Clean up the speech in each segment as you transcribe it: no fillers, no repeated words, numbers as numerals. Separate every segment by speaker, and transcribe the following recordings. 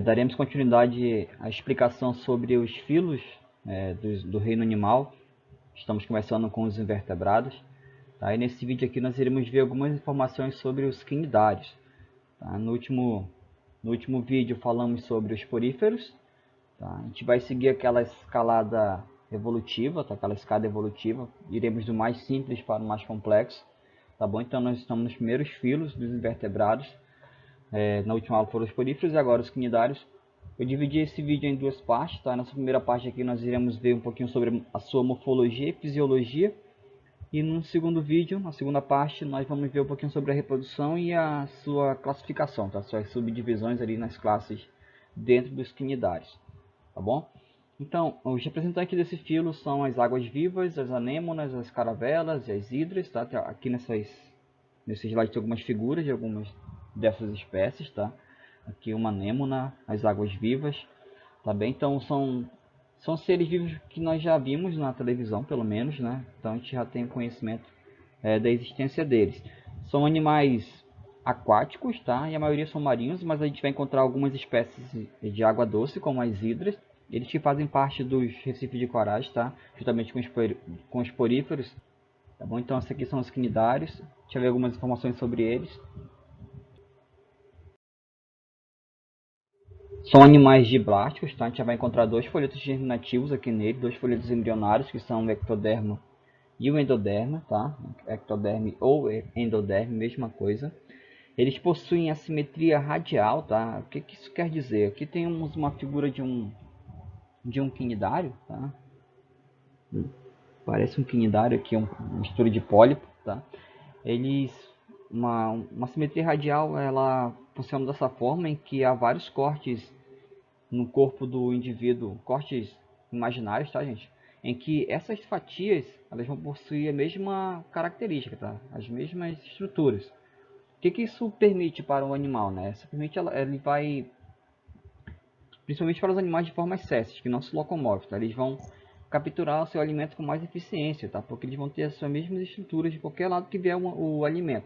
Speaker 1: Daremos continuidade à explicação sobre os filos do reino animal. Estamos começando com os invertebrados. Tá? E nesse vídeo aqui nós iremos ver algumas informações sobre os quinidários. Tá? No último vídeo falamos sobre os poríferos. Tá? A gente vai seguir aquela escalada evolutiva, tá? Aquela escada evolutiva. Iremos do mais simples para o mais complexo. Tá bom? Então nós estamos nos primeiros filos dos invertebrados. Na última aula foram os poríferos e agora os quinidários. Eu dividi esse vídeo em duas partes, tá? Nessa primeira parte aqui nós iremos ver um pouquinho sobre a sua morfologia e fisiologia. E no segundo vídeo, na segunda parte, nós vamos ver um pouquinho sobre a reprodução e a sua classificação, tá? Suas subdivisões ali nas classes dentro dos quinidários, tá bom? Então, os representantes desse filo são as águas-vivas, as anêmonas, as caravelas e as hidras, tá? Aqui nesse slide tem algumas figuras de algumas dessas espécies, tá? Aqui uma anêmona, as águas-vivas, tá bem? Então são seres vivos que nós já vimos na televisão, pelo menos, né? Então a gente já tem conhecimento da existência deles. São animais aquáticos, tá? E a maioria são marinhos, mas a gente vai encontrar algumas espécies de água doce, como as hidras. Eles que fazem parte dos recifes de corais, tá? Juntamente com os poríferos, tá bom? Então esses aqui são os quinidários. Deixa eu ver algumas informações sobre eles. São animais diblásticos, tá? A gente já vai encontrar dois folhetos germinativos aqui nele, dois folhetos embrionários, que são o ectodermo e o endodermo, tá? Ectoderme ou endoderme, mesma coisa. Eles possuem assimetria radial, tá? O que isso quer dizer? Aqui temos uma figura de um quinidário, tá? Parece um quinidário aqui, uma mistura de pólipo, tá? Eles, uma simetria radial, ela funciona dessa forma em que há vários cortes no corpo do indivíduo, cortes imaginários, tá, gente? Em que essas fatias elas vão possuir a mesma característica, tá? As mesmas estruturas. O que isso permite para o animal, né? Isso permite ele vai, principalmente para os animais de formas sésseis, que não se locomovem, tá? Eles vão capturar o seu alimento com mais eficiência, tá? Porque eles vão ter as suas mesmas estruturas de qualquer lado que vier o alimento.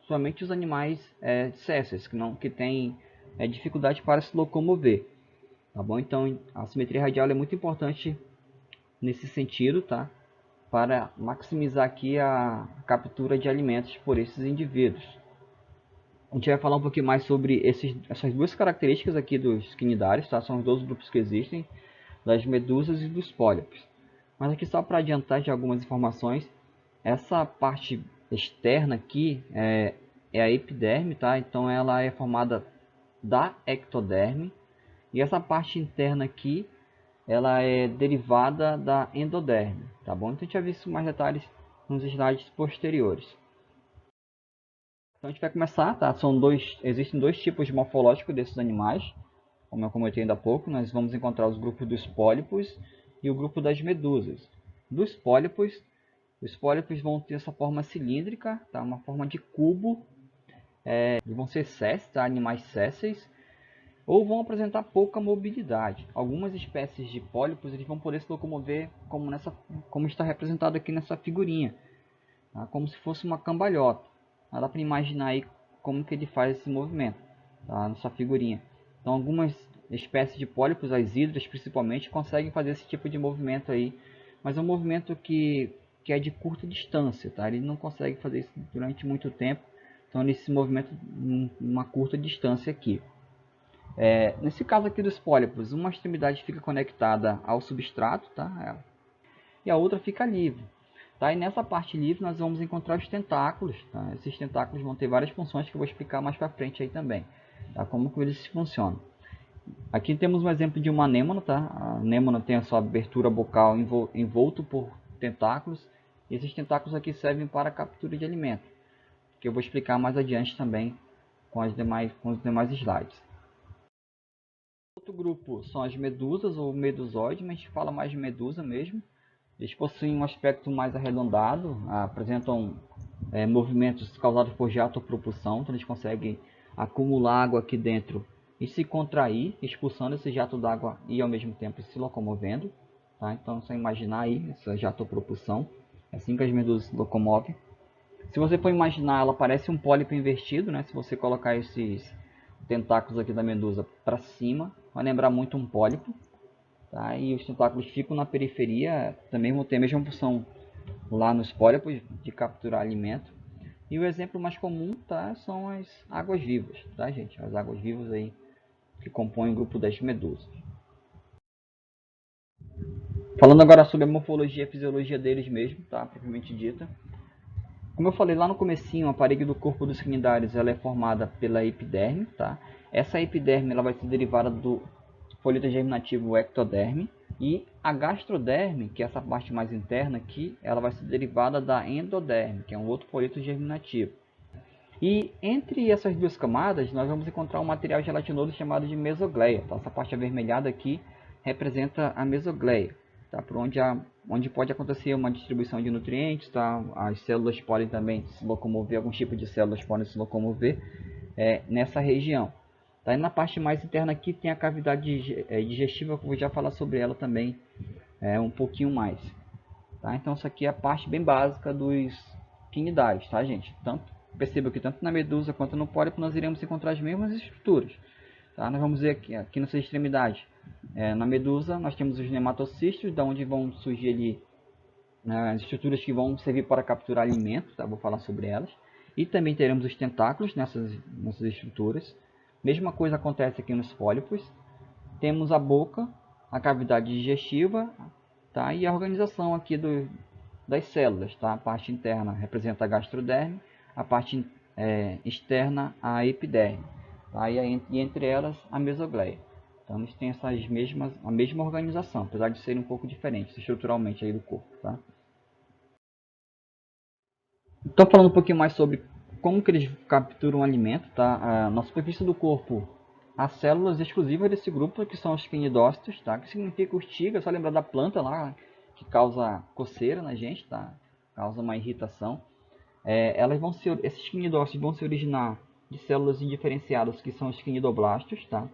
Speaker 1: Somente os animais sésseis, que têm dificuldade para se locomover. Tá bom? Então a simetria radial é muito importante nesse sentido, tá? Para maximizar aqui a captura de alimentos por esses indivíduos. A gente vai falar um pouquinho mais sobre essas duas características aqui dos quinidários, tá? São os dois grupos que existem, das medusas e dos pólipos. Mas aqui só para adiantar de algumas informações, essa parte externa aqui é a epiderme, tá? Então ela é formada da ectoderme, e essa parte interna aqui ela é derivada da endoderme, tá bom? Então a gente vai ver isso mais detalhes nos slides posteriores. Então a gente vai começar, tá? Existem dois tipos morfológicos desses animais, como eu comentei ainda há pouco. Nós vamos encontrar os grupos dos pólipos e o grupo das medusas. Dos pólipos, os pólipos vão ter essa forma cilíndrica, tá? Uma forma de cubo, vão ser sésseis, tá? Animais sésseis, ou vão apresentar pouca mobilidade. Algumas espécies de pólipos eles vão poder se locomover como está representado aqui nessa figurinha, tá? Como se fosse uma cambalhota. Dá para imaginar aí como que ele faz esse movimento, tá? Nessa figurinha. Então algumas espécies de pólipos, as hidras principalmente, conseguem fazer esse tipo de movimento aí, mas é um movimento que é de curta distância, tá? Ele não consegue fazer isso durante muito tempo, então ele se movimenta uma curta distância aqui. Nesse caso aqui dos pólipos, uma extremidade fica conectada ao substrato, tá? E a outra fica livre. Tá? E nessa parte livre nós vamos encontrar os tentáculos. Tá? Esses tentáculos vão ter várias funções que eu vou explicar mais para frente aí também. Tá? Como que eles funcionam. Aqui temos um exemplo de uma anêmona. Tá? A anêmona tem a sua abertura bocal envolto por tentáculos. E esses tentáculos aqui servem para a captura de alimento, que eu vou explicar mais adiante também com os demais slides. Outro grupo são as medusas ou medusoides, mas a gente fala mais de medusa mesmo. Eles possuem um aspecto mais arredondado, apresentam movimentos causados por jatopropulsão, então eles conseguem acumular água aqui dentro e se contrair, expulsando esse jato d'água e ao mesmo tempo se locomovendo. Tá? Então é só imaginar aí essa jatopropulsão, é assim que as medusas se locomovem. Se você for imaginar, ela parece um pólipo invertido, né? Se você colocar tentáculos aqui da medusa para cima, vai lembrar muito um pólipo, tá? E os tentáculos ficam na periferia, também vão ter a mesma função lá nos pólipos de capturar alimento. E o exemplo mais comum, tá, são as águas-vivas, tá, gente? As águas-vivas aí que compõem o grupo das medusas. Falando agora sobre a morfologia e fisiologia deles mesmo, tá, propriamente dita. Como eu falei lá no comecinho, a parede do corpo dos cnidários ela é formada pela epiderme, tá? Essa epiderme ela vai ser derivada do folheto germinativo ectoderme, e a gastroderme, que é essa parte mais interna aqui, ela vai ser derivada da endoderme, que é um outro folheto germinativo. E entre essas duas camadas, nós vamos encontrar um material gelatinoso chamado de mesogleia. Tá? Essa parte avermelhada aqui representa a mesogleia, tá? Por onde pode acontecer uma distribuição de nutrientes. Tá? As células podem também se locomover, alguns tipos de células podem se locomover nessa região. Tá? E na parte mais interna aqui tem a cavidade digestiva, que eu vou já falar sobre ela também um pouquinho mais. Tá? Então isso aqui é a parte bem básica dos quinidários, tá, gente? Perceba que tanto na medusa quanto no pólipo nós iremos encontrar as mesmas estruturas. Tá? Nós vamos ver aqui nessa extremidade. Na medusa nós temos os nematocistos, da onde vão surgir ali as estruturas que vão servir para capturar alimento, tá? Vou falar sobre elas. E também teremos os tentáculos nessas estruturas. Mesma coisa acontece aqui nos pólipos. Temos a boca, a cavidade digestiva, tá? E a organização aqui das células. Tá? A parte interna representa a gastroderme, a parte externa a epiderme, tá? E entre elas a mesogleia. Então eles têm a mesma organização, apesar de serem um pouco diferentes estruturalmente aí do corpo. Tá? Então falando um pouquinho mais sobre como que eles capturam o alimento, tá? Na superfície do corpo, as células exclusivas desse grupo, que são os quinidócitos, tá? Que significa urtiga, só lembrar da planta lá, que causa coceira na gente, tá? Causa uma irritação. Esses quinidócitos vão se originar de células indiferenciadas, que são os quinidoblastos, tá?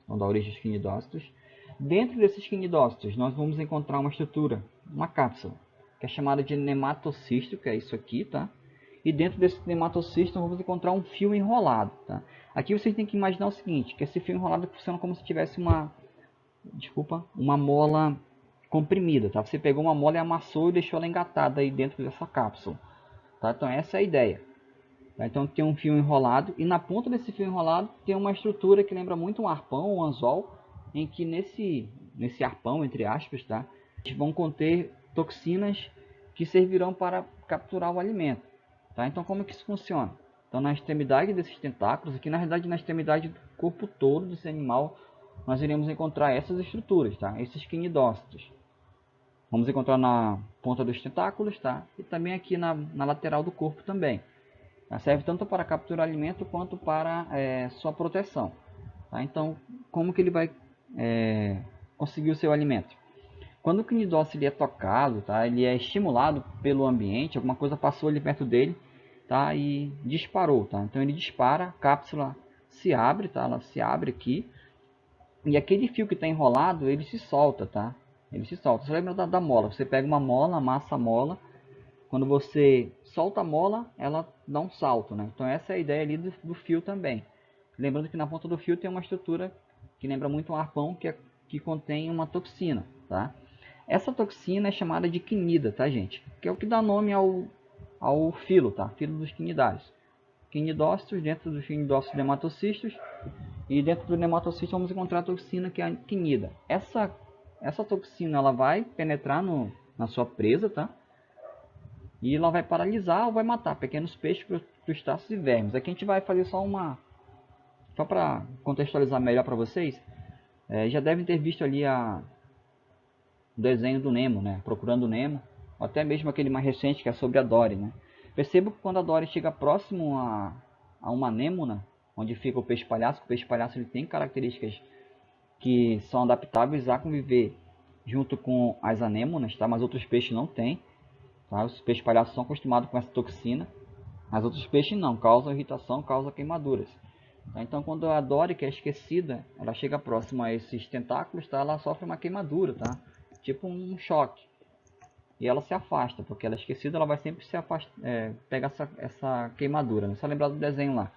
Speaker 1: Vão dar origem aos quinidócitos. Dentro desses quinidócitos, nós vamos encontrar uma estrutura, uma cápsula, que é chamada de nematocisto, que é isso aqui, tá? E dentro desse nematocisto nós vamos encontrar um fio enrolado, tá? Aqui vocês têm que imaginar o seguinte, que esse fio enrolado funciona como se tivesse uma mola comprimida, tá? Você pegou uma mola e amassou e deixou ela engatada aí dentro dessa cápsula, tá? Então essa é a ideia. Tá? Então tem um fio enrolado e na ponta desse fio enrolado tem uma estrutura que lembra muito um arpão, um anzol, em que nesse arpão, entre aspas, tá? Vão conter toxinas que servirão para capturar o alimento. Tá? Então como é que isso funciona? Então na extremidade desses tentáculos, aqui na realidade na extremidade do corpo todo desse animal, nós iremos encontrar essas estruturas, tá? Esses quinidócitos. Vamos encontrar na ponta dos tentáculos, tá? E também aqui na lateral do corpo também. Serve tanto para capturar alimento quanto para sua proteção. Tá? Então, como que ele vai conseguir o seu alimento? Quando o cnidócito ele é tocado, tá? Ele é estimulado pelo ambiente, alguma coisa passou ali perto dele, tá? E disparou. Tá? Então ele dispara, a cápsula se abre, tá? Ela se abre aqui, e aquele fio que está enrolado, ele se solta. Tá? Ele se solta. Você lembra da mola? Você pega uma mola, amassa a mola. Quando você solta a mola, ela dá um salto, né? Então essa é a ideia ali do fio também. Lembrando que na ponta do fio tem uma estrutura que lembra muito um arpão que contém uma toxina, tá? Essa toxina é chamada de quinida, tá, gente? Que é o que dá nome ao filo, tá? Filo dos quinidários. Quinidócitos, dentro dos quinidócitos nematocistos, e dentro do nematocisto vamos encontrar a toxina que é a quinida. Essa toxina ela vai penetrar na sua presa, tá? E ela vai paralisar ou vai matar pequenos peixes, crustáceos e vermes. Aqui a gente vai fazer só para contextualizar melhor para vocês. Já devem ter visto ali o desenho do Nemo, né? Procurando o Nemo. Ou até mesmo aquele mais recente que é sobre a Dory, né? Perceba que quando a Dory chega próximo a uma anêmona, onde fica o peixe-palhaço ele tem características que são adaptáveis a conviver junto com as anêmonas, tá? Mas outros peixes não têm. Tá? Os peixes palhaços são acostumados com essa toxina, mas outros peixes não, causam irritação, causam queimaduras. Tá? Então quando a Dory, que é esquecida, ela chega próxima a esses tentáculos, tá? Ela sofre uma queimadura, tá? Tipo um choque. E ela se afasta, porque ela é esquecida, ela vai sempre pegar essa queimadura. Né? Só lembrar do desenho lá.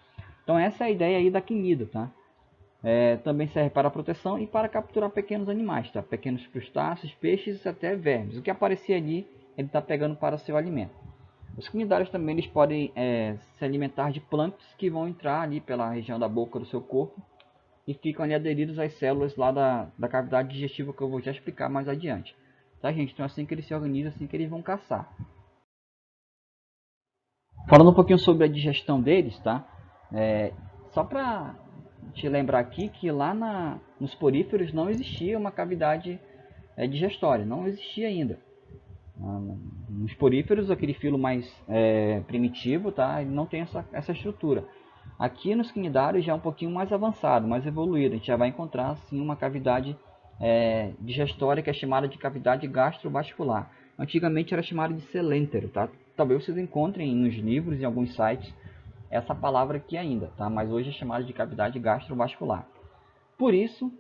Speaker 1: Então essa é a ideia aí da quinida, tá? Também serve para proteção e para capturar pequenos animais, tá? Pequenos crustáceos, peixes e até vermes. O que aparecer ali, ele está pegando para seu alimento. Os quinidários também eles podem se alimentar de plânctons que vão entrar ali pela região da boca do seu corpo e ficam ali aderidos às células lá da cavidade digestiva, que eu vou já explicar mais adiante. Tá, gente? Então assim que eles se organizam, assim que eles vão caçar. Falando um pouquinho sobre a digestão deles, tá? Só para te lembrar aqui que lá nos poríferos não existia uma cavidade digestória, não existia ainda. Nos poríferos, aquele filo mais primitivo, tá? Ele não tem essa estrutura. Aqui nos quinidários já é um pouquinho mais avançado, mais evoluído. A gente já vai encontrar assim, uma cavidade digestória que é chamada de cavidade gastrovascular. Antigamente era chamada de celêntero, tá? Talvez vocês encontrem nos livros e em alguns sites essa palavra aqui ainda, tá? Mas hoje é chamada de cavidade gastrovascular. Por isso,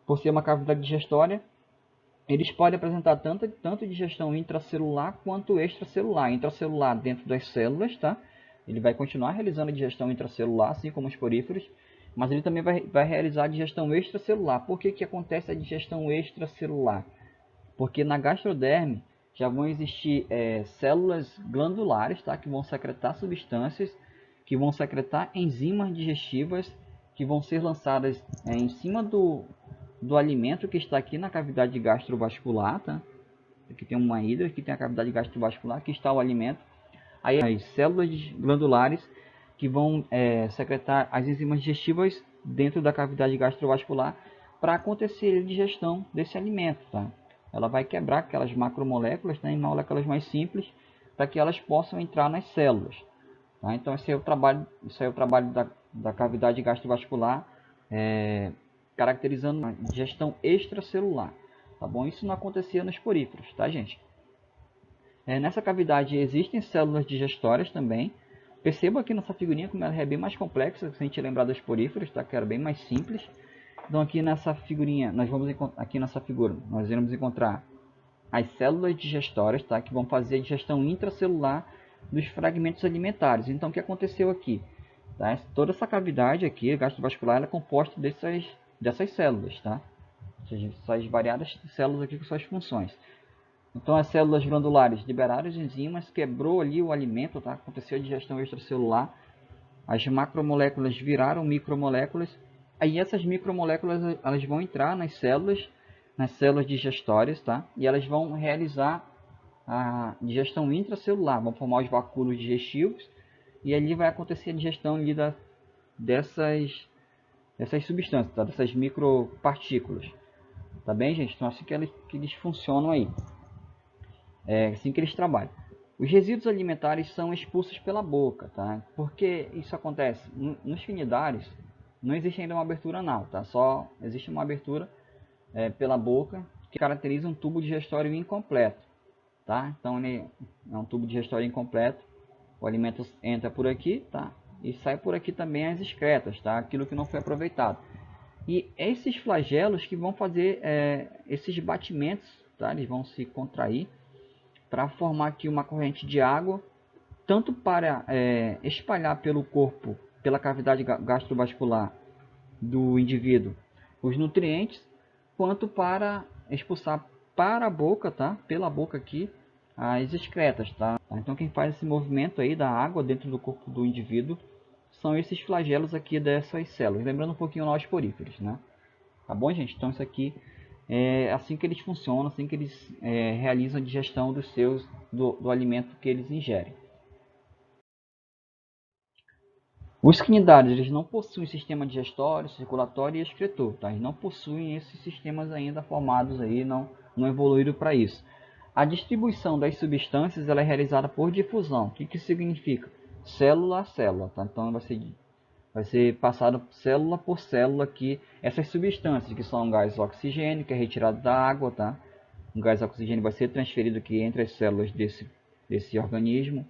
Speaker 1: por ser uma cavidade digestória, eles podem apresentar tanto digestão intracelular quanto extracelular. Intracelular dentro das células, tá? Ele vai continuar realizando a digestão intracelular, assim como os poríferos, mas ele também vai realizar a digestão extracelular. Por que acontece a digestão extracelular? Porque na gastroderme já vão existir células glandulares, tá? Que vão secretar substâncias, que vão secretar enzimas digestivas, que vão ser lançadas em cima do alimento que está aqui na cavidade gastrovascular, tá? Aqui tem uma hidra, aqui tem a cavidade gastrovascular, aqui está o alimento. Aí as células glandulares que vão secretar as enzimas digestivas dentro da cavidade gastrovascular para acontecer a digestão desse alimento, tá? Ela vai quebrar aquelas macromoléculas, né, em moléculas mais simples, para que elas possam entrar nas células. Tá? Então esse é o trabalho da cavidade gastrovascular, caracterizando uma digestão extracelular. Tá bom? Isso não acontecia nos poríferos, tá, gente? Nessa cavidade existem células digestórias também. Perceba aqui nessa figurinha como ela é bem mais complexa, se a gente lembrar dos poríferos, tá? Que era bem mais simples. Então aqui nessa figurinha, nós iremos encontrar as células digestórias, tá? Que vão fazer a digestão intracelular dos fragmentos alimentares. Então o que aconteceu aqui? Tá? Toda essa cavidade aqui, gastrovascular, é composta dessas células, tá? Essas variadas células aqui com suas funções. Então as células glandulares liberaram as enzimas, quebrou ali o alimento, tá? Aconteceu a digestão extracelular, as macromoléculas viraram micromoléculas, aí essas micromoléculas elas vão entrar nas células digestórias, tá? E elas vão realizar a digestão intracelular, vão formar os vacúolos digestivos, e ali vai acontecer a digestão ali dessas substâncias, tá? Dessas micropartículas. Tá bem, gente? Então assim que eles funcionam aí. Assim que eles trabalham. Os resíduos alimentares são expulsos pela boca, tá? Por que isso acontece? Nos quinidários não existe ainda uma abertura anal, tá? Só existe uma abertura pela boca que caracteriza um tubo digestório incompleto, tá? Então ele é um tubo digestório incompleto. O alimento entra por aqui, tá? E sai por aqui também as excretas, tá? Aquilo que não foi aproveitado. E esses flagelos que vão fazer esses batimentos, tá? Eles vão se contrair para formar aqui uma corrente de água, tanto para espalhar pelo corpo, pela cavidade gastrovascular do indivíduo, os nutrientes, quanto para expulsar para a boca, tá? Pela boca aqui, as excretas, tá? Então quem faz esse movimento aí da água dentro do corpo do indivíduo são esses flagelos aqui dessas células, lembrando um pouquinho nós poríferos, né? Tá bom, gente? Então isso aqui é assim que eles funcionam, assim que eles realizam a digestão do alimento que eles ingerem. Os quinidários eles não possuem sistema digestório, circulatório e excretor, tá? Eles não possuem esses sistemas ainda formados aí, não evoluíram para isso. A distribuição das substâncias ela é realizada por difusão. O que significa? Célula a célula, tá? Então vai ser passado célula por célula aqui essas substâncias que são gás oxigênio, que é retirado da água, tá? O gás oxigênio vai ser transferido aqui entre as células desse organismo.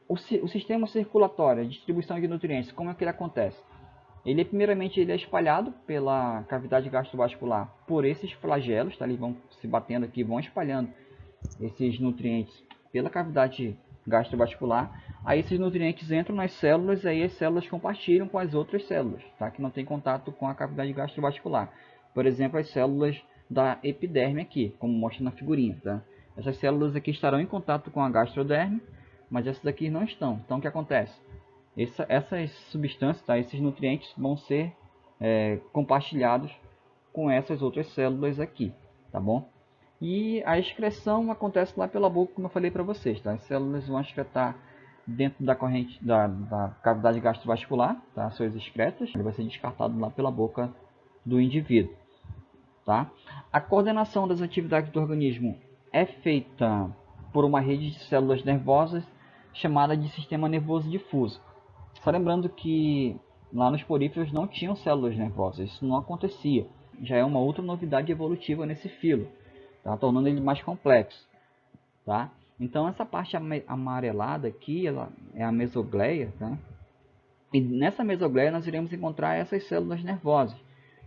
Speaker 1: O sistema circulatório, a distribuição de nutrientes, como é que ele acontece? Primeiramente ele é espalhado pela cavidade gastrovascular por esses flagelos, tá? Eles vão se batendo aqui, vão espalhando esses nutrientes pela cavidade gastrovascular. Aí esses nutrientes entram nas células e aí as células compartilham com as outras células, tá? Que não tem contato com a cavidade gastrovascular. Por exemplo, as células da epiderme aqui, como mostra na figurinha, tá? Essas células aqui estarão em contato com a gastroderme, mas essas aqui não estão. Então o que acontece? Essas substâncias, tá? Esses nutrientes vão ser compartilhados com essas outras células aqui, tá bom? E a excreção acontece lá pela boca, como eu falei para vocês, tá? As células vão excretar dentro da corrente da cavidade gastrovascular, tá? Suas excretas, ele vai ser descartado lá pela boca do indivíduo, tá? A coordenação das atividades do organismo é feita por uma rede de células nervosas chamada de sistema nervoso difuso. Só lembrando que lá nos poríferos não tinham células nervosas, isso não acontecia. Já é uma outra novidade evolutiva nesse filo, tá? Tornando ele mais complexo, tá? Então essa parte amarelada aqui, ela é a mesogleia, tá? E nessa mesogleia nós iremos encontrar essas células nervosas.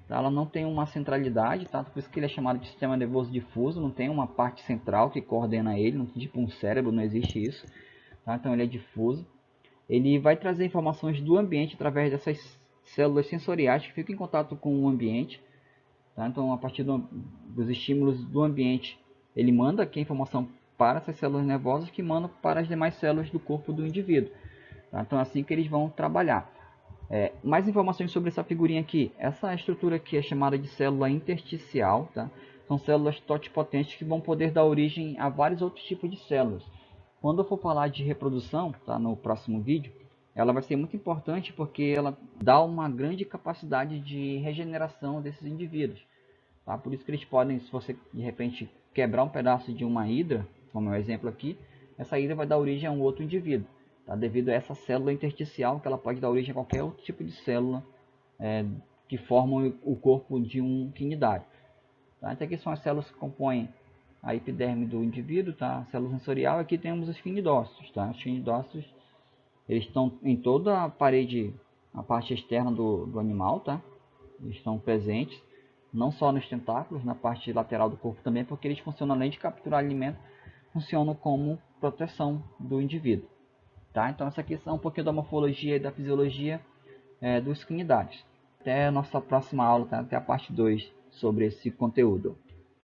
Speaker 1: Tá? Ela não tem uma centralidade, tá? Por isso que ele é chamado de sistema nervoso difuso, não tem uma parte central que coordena ele, não, tipo um cérebro, não existe isso, tá? Então ele é difuso. Ele vai trazer informações do ambiente através dessas células sensoriais que ficam em contato com o ambiente, tá? Então a partir dos estímulos do ambiente, ele manda aqui a informação para essas células nervosas que mandam para as demais células do corpo do indivíduo, tá? Então é assim que eles vão trabalhar. Mais informações sobre essa figurinha aqui. Essa estrutura aqui é chamada de célula intersticial, tá? São células totipotentes que vão poder dar origem a vários outros tipos de células. Quando eu for falar de reprodução, tá, no próximo vídeo, ela vai ser muito importante porque ela dá uma grande capacidade de regeneração desses indivíduos, tá? Por isso que eles podem, se você de repente quebrar um pedaço de uma hidra, como é o exemplo aqui, essa hidra vai dar origem a um outro indivíduo, tá? Devido a essa célula intersticial, que ela pode dar origem a qualquer outro tipo de célula que formam o corpo de um quinidário, tá? Então aqui são as células que compõem a epiderme do indivíduo, tá? A célula sensorial. Aqui temos os quinidócitos, tá? Os quinidócitos, eles estão em toda a parede, a parte externa do animal, tá? Eles estão presentes, não só nos tentáculos, na parte lateral do corpo também, porque eles funcionam, além de capturar alimento, funcionam como proteção do indivíduo, tá? Então essa aqui são um pouquinho da morfologia e da fisiologia dos quinidários. Até a nossa próxima aula, tá? Até a parte 2 sobre esse conteúdo.